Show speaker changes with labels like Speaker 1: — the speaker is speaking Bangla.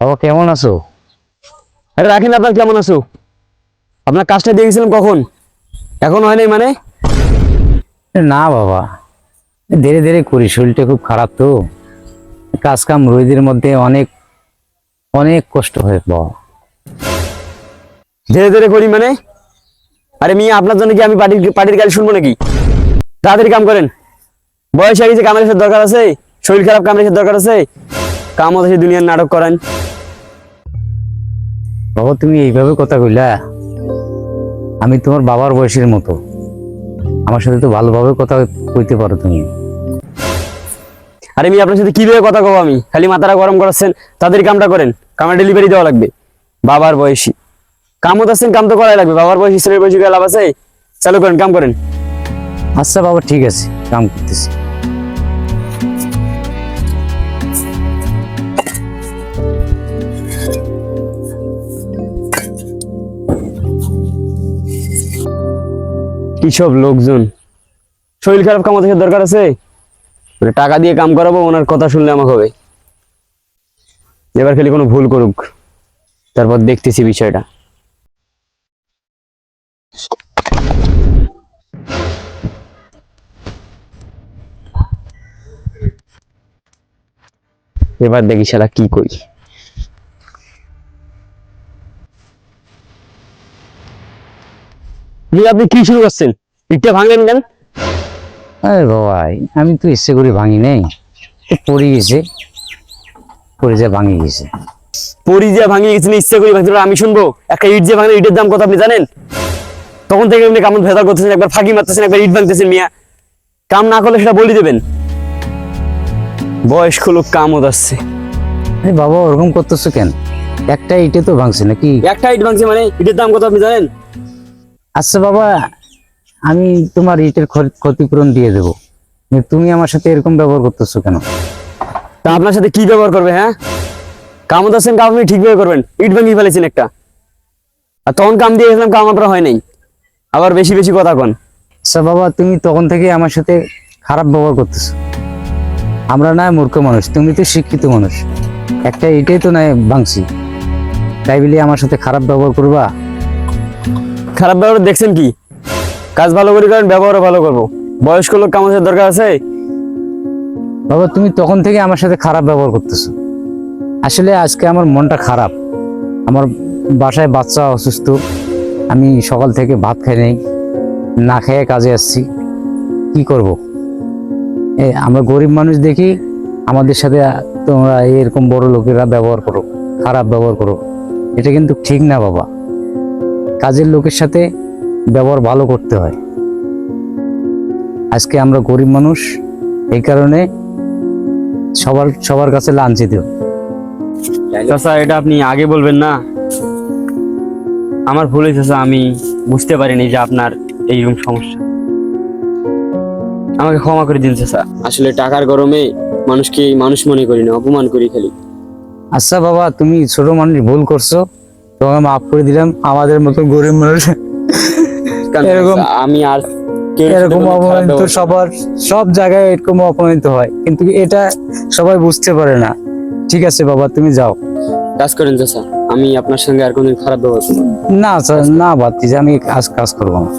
Speaker 1: বাবা কেমন আছো?
Speaker 2: আরে রাখেন, আপনার কেমন আছো? আপনার কাজটা দিয়ে গেছিলাম কখন? এখন হয় নাই মানে?
Speaker 1: না বাবা, ধীরে ধীরে করি, শরীরটা খুব খারাপ তো। কাজ কাম রোদের মধ্যে অনেক অনেক কষ্ট হয় বাবা।
Speaker 2: ধীরে ধীরে করি মানে? আরে মিয়া, আপনার জন্য কি আমি পার্টির গালি শুনবো নাকি? তাড়াতাড়ি কাম করেন। বয়স হয়ে গেছে, কামের সাথে দরকার আছে। শরীর খারাপ, কামের সাথে দরকার আছে। কাম হচ্ছে দুনিয়ার নাটক করেন।
Speaker 1: বাবা তুমি এইভাবে কথা কইলা? আমি তোমার বাবার বয়সের মতো, আমার সাথে তো ভালোভাবে কথা কইতে পারো তুমি।
Speaker 2: আরে মিয়া, আপনার সাথে কিভাবে কথা কব আমি? খালি মাথাটা গরম করাচ্ছেন। তাড়াতাড়ি কামটা করেন, কামের ডেলিভারি দেওয়া লাগবে। বাবার বয়সী কামত আছেন, কাম তো করাই লাগবে। বাবার বয়সী, ছেলের বয়সী লাভ আছে? চালু করেন, কাম করেন।
Speaker 1: আচ্ছা বাবা ঠিক আছে, কাম করতেছি।
Speaker 2: কি সব লোকজন! শরীর খারাপ, কাম থেকে দরকার আছে, টাকা দিয়ে কাম করাবো। ওনার কথা শুনলে আমাকে হবে। এবার খালি কোনো ভুল করুক, তারপর দেখতেছি বিষয়টা। এবার দেখি শালা কি করি। আপনি কি শুরু করছেন? ইটটা ভাঙলেন কেন?
Speaker 1: আরে বাবা, আমি তো ইচ্ছে করে ভাঙি নাই, পড়ে গেছে, পড়ে যা ভাঙি গেছে।
Speaker 2: পরি যে ভাঙিয়ে গেছেন, ইচ্ছে করি ভাঙতে? আমি শুনবো? একটা ইট যে ভাঙলে ইটের দাম কত আপনি জানেন? তখন থেকে আপনি কেমন ভেদা করতেছেন, একবার ফাঁকি মারতেছেন, একবার ইট ভাঙতেছেন। মিয়া, কাম না করলে সেটা বলে দেবেন। বয়স্ক লোক কামত আসছে।
Speaker 1: আরে বাবা ওরকম করতেছো কেন? একটা ইটে তো ভাঙছে নাকি?
Speaker 2: একটা ইট ভাঙছে মানে ইটের দাম কত আপনি জানেন?
Speaker 1: আচ্ছা বাবা, আমি তোমার ইটের ক্ষতিপূরণ দিয়ে দেবো, কিন্তু তুমি আমার সাথে এরকম ব্যবহার করতেছো কেন?
Speaker 2: তা আপনার সাথে কি ব্যবহার করবে? হ্যাঁ, কামত আসছেন, কাম আপনি ঠিকভাবে করবেন। ইট ভাঙিয়ে ফেলেছেন একটা, আর তখন কাম দিয়ে গেছিলাম, কাম আপনার হয় নাই। আবার বেশি বেশি কথা কন।
Speaker 1: আচ্ছা বাবা, তুমি তখন থেকে আমার সাথে খারাপ ব্যবহার করতেছো। আমরা না মূর্খ মানুষ, তুমি তো শিক্ষিত মানুষ। একটা ইটেই তো নাই ভাঙছি, তাই বলে আমার সাথে খারাপ ব্যবহার করবা?
Speaker 2: খারাপ ব্যবহার দেখছেন কি? কাজ ভালো করে করেন, ব্যবহারও ভালো করবো। বয়স্ক লোক কামানোর দরকার আছে।
Speaker 1: বাবা তুমি তখন থেকে আমার সাথে খারাপ ব্যবহার করতেছো। আসলে আজকে আমার মনটা খারাপ, আমার বাসায় বাচ্চা অসুস্থ, আমি সকাল থেকে ভাত খাই নাই, না খেয়ে কাজে আসছি, কি করব? আমরা গরিব মানুষ দেখি আমাদের সাথে তোমরা এরকম বড় লোকেরা ব্যবহার করো, খারাপ ব্যবহার করো, এটা কিন্তু ঠিক না বাবা। কাজের লোকের সাথে ব্যবহার ভালো করতে হয়। আজকে আমরা গরিব মানুষ, এই কারণে সবার কাছে লাঞ্ছিত।
Speaker 2: চাচা, এটা আপনি আগে বলবেন না? আমার ভুল হয়েছে চাচা, আমি বুঝতে পারিনি যে আপনার এইরকম সমস্যা। আমাকে ক্ষমা করে দিন চাচা। আসলে টাকার গরমে মানুষকে মানুষ মনে করি না, অপমান করি খালি।
Speaker 1: আচ্ছা বাবা, তুমি ছোট মানুষ ভুল করছো, তোমাকে মাফ করে দিলাম। আমাদের মতো গরিব মানুষ এরকম
Speaker 2: আমি আর
Speaker 1: এরকম অপমানিত সব জায়গায় এরকম অপমানিত হয়, কিন্তু এটা সবাই বুঝতে পারে না। ঠিক আছে বাবা, তুমি যাও।
Speaker 2: কাজ করেন চাচা, আমি আপনার সঙ্গে আর কোনদিন খারাপ ব্যবহার করবো না।
Speaker 1: না না বাতি, আমি কাজ করবো না।